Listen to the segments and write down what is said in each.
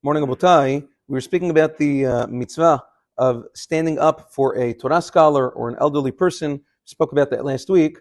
Morning, Abotai. We were speaking about the mitzvah of standing up for a Torah scholar or an elderly person. We spoke about that last week.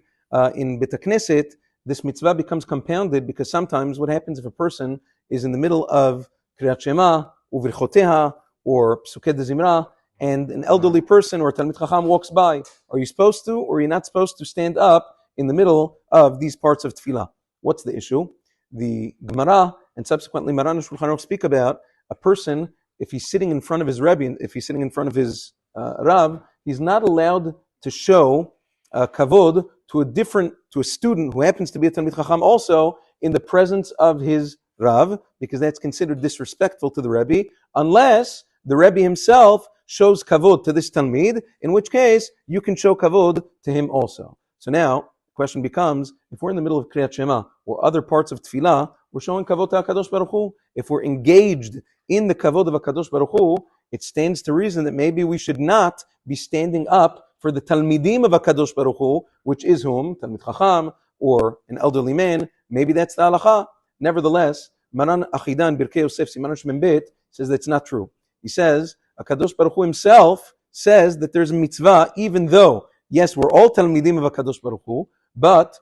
In Bet HaKnesset, this mitzvah becomes compounded because sometimes what happens if a person is in the middle of Keri'at Shema, Uvirchoteha, or Psukei Zimra, and an elderly person or a Talmid Chacham walks by. Are you supposed to or are you not supposed to stand up in the middle of these parts of tefillah? What's the issue? The Gemara and subsequently Maran and Shulchan Aruch speak about a person, if he's sitting in front of his Rabbi, if he's sitting in front of his Rav, he's not allowed to show kavod to a student who happens to be a Talmid Chacham also in the presence of his Rav, because that's considered disrespectful to the Rabbi, unless the Rabbi himself shows kavod to this Talmid, in which case you can show kavod to him also. So now, the question becomes, if we're in the middle of Kriyat Shema or other parts of Tefillah, we're showing kavod to HaKadosh Baruch Hu. If we're engaged in the kavod of HaKadosh Baruch Hu, it stands to reason that maybe we should not be standing up for the Talmidim of HaKadosh Baruch Hu, which is whom? Talmid Chacham, or an elderly man. Maybe that's the halacha. Nevertheless, Maran Achidan Birkei Yosef Siman Shmem Bet says that's not true. He says, HaKadosh Baruch Hu himself says that there's a mitzvah, even though, yes, we're all Talmidim of HaKadosh Baruch Hu, but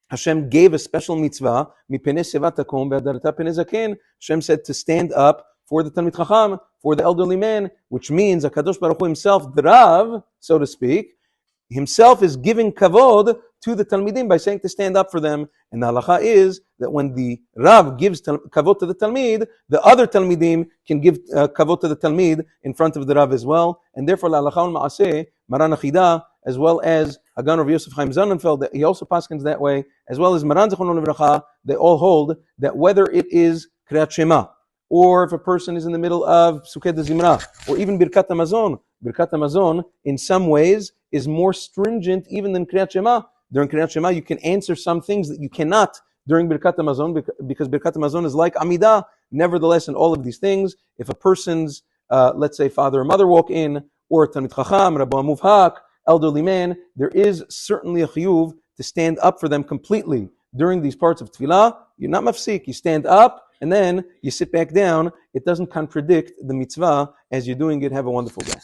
Hashem gave a special mitzvah, Hashem said to stand up for the Talmid Chacham, for the elderly man, which means HaKadosh Baruch Hu himself, the Rav, so to speak, himself is giving kavod to the Talmidim by saying to stand up for them. And the halacha is that when the Rav gives kavod to the Talmid, the other Talmidim can give kavod to the Talmid in front of the Rav as well. And therefore, la halacha ul ma'aseh, Maran Achida, as well as Hagan Rav Yosef Chaim Sonnenfeld, that he also paskins that way, as well as Maran Zechron Livracha, they all hold that whether it is Kriyat Shema, or if a person is in the middle of Psukei Zimra, or even Birkat Hamazon in some ways is more stringent even than Kriyat Shema. During Kriyat Shema, you can answer some things that you cannot during Birkat Hamazon, because Birkat Hamazon is like Amidah. Nevertheless, in all of these things, if a person's, let's say, father or mother walk in, or Talmid Chacham, Rabbi Muvhak, elderly man, there is certainly a chiyuv to stand up for them completely during these parts of tefillah. You're not mafsik, you stand up and then you sit back down. It doesn't contradict the mitzvah as you're doing it. Have a wonderful day.